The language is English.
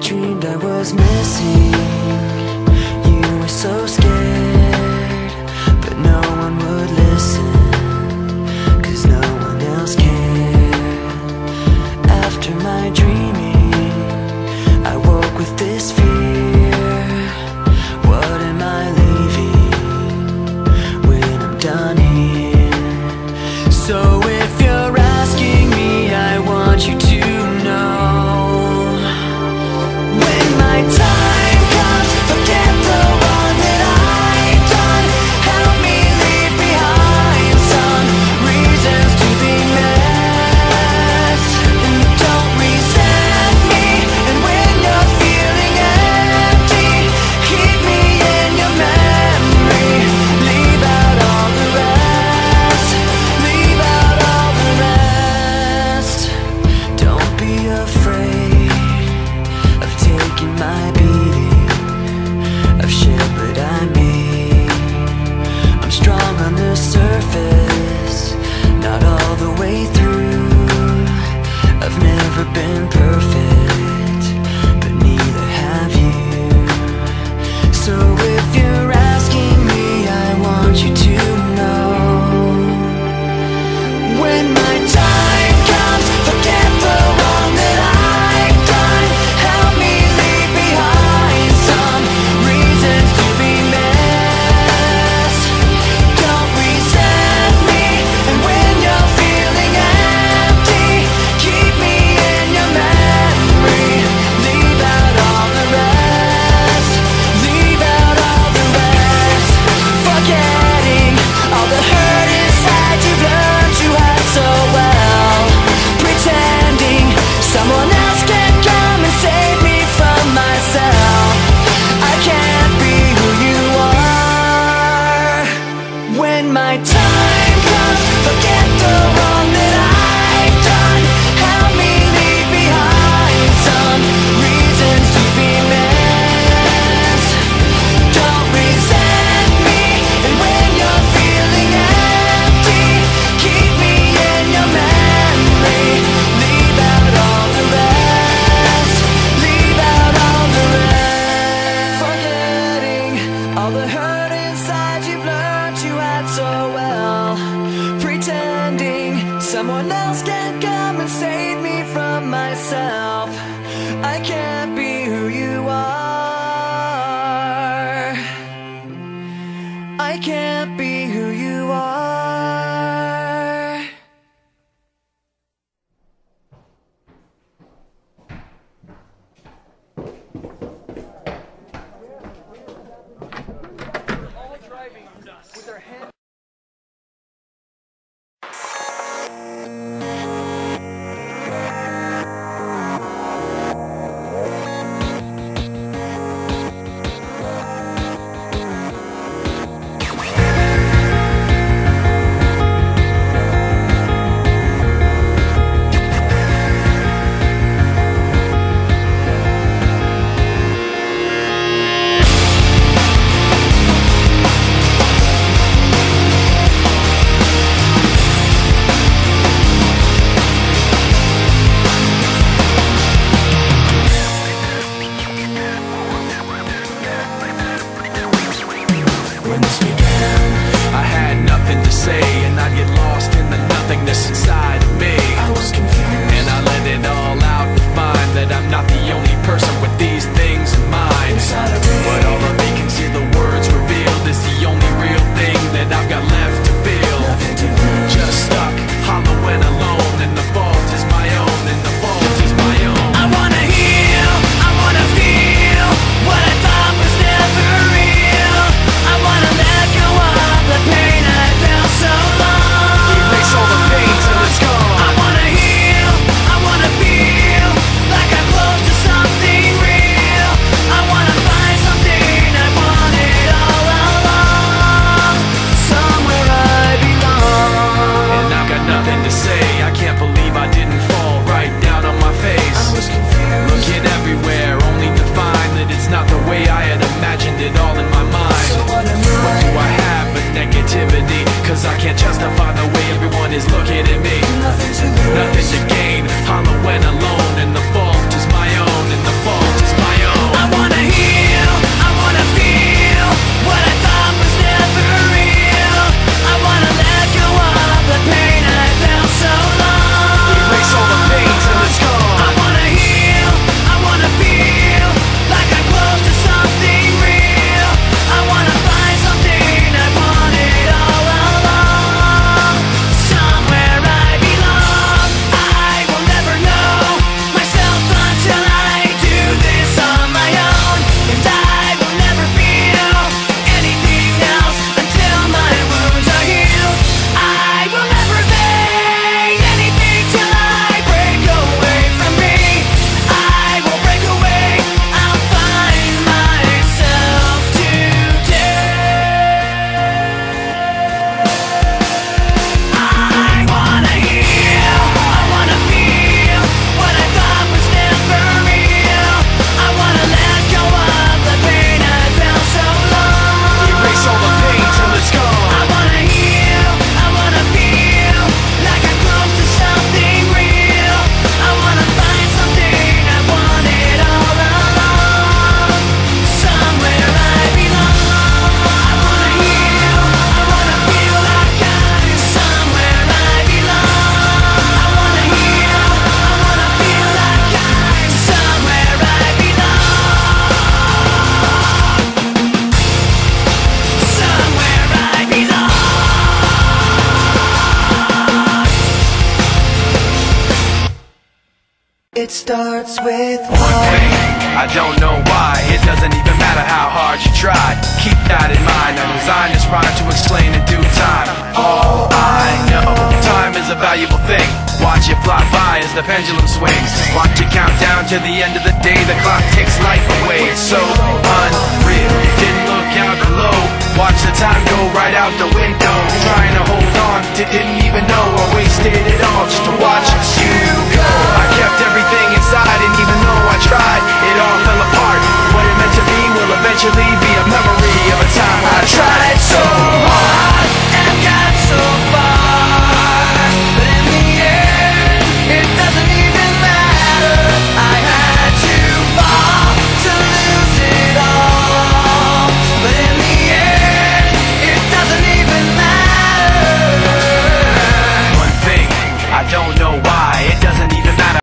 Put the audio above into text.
dreamed I was missing. You were so scared, but no one would listen, 'cause no one else cared. After my dreaming, I woke with this fear. What am I leaving when I'm done here? So if you're asking me, I want you to know, when my time comes, forget the wrong that I've done. Help me leave behind some reasons to be missed. And don't resent me, and when you're feeling empty, keep me in your memory. Leave out all the rest. Leave out all the rest. Don't be afraid of taking my beating. I've shed, but I'm me. I'm strong on the surface, not all the way through. I've never been perfect, but neither have you. So if you're asking me, I want you to know, when my time comes, forget the wrong that I've done. Help me leave behind some reasons to be missed. Don't resent me, and when you're feeling empty, keep me in your memory. Leave out all the rest. Leave out all the rest. Forgetting all the hurt inside you've learned you had so well. Pretending someone else can come and save me from myself. I can't be who you are. When my time comes, forget the wrong that I've done. Help me leave behind some reasons to be missed. Don't resent me, and when you're feeling empty, keep me in your memory. Leave out all the rest. Leave out all the rest. Forgetting all the hurt inside you've learned you had so well. Pretending someone else can come and save me from myself. I can't be who you are. I can't be who you are. When this began, I had nothing to say, and I'd get lost in the nothingness inside of me. I was confused, and I let it all out to find that I'm not the only person with these things in mind. But all the vacancy the words revealed is the only real thing that I've got left to feel. Just stuck, hollow and alone, and the fault is my own, and the fault is my own. I wanna heal, I wanna feel what I thought was never real. I wanna let go of the pain I felt so long. Erase all the pain till it's gone. I wanna heal, I wanna feel like I'm close to something real. I wanna find something I wanted all along, somewhere I belong. And I've got nothing to say, I can't believe I didn't fall right down on my face. I was confused, looking everywhere, only to find that it's not the way I had imagined it all in my mind. So what do I have but negativity? 'Cause I can't justify the way everyone is looking at me. Nothing to gain, hollow and alone, and the fault is my own, and the fault is It starts with one thing, I don't know why. It doesn't even matter how hard you try. Keep that in mind. I designed this rhyme to explain in due time. All I know, time is a valuable thing. Watch it fly by as the pendulum swings. Watch it count down to the end of the day. The clock takes life away. It's so unreal. Didn't look out below. Watch the time go right out the window. Trying to hold on, didn't even know I wasted it all just to watch you go. I kept everything inside, and even though I tried, it all fell apart. What it meant to be will eventually be a memory of a time I tried so hard and got so far, but in the end, it doesn't even matter. I had to fall to lose it all, but in the end, it doesn't even matter. One thing, I don't know why, it doesn't even matter.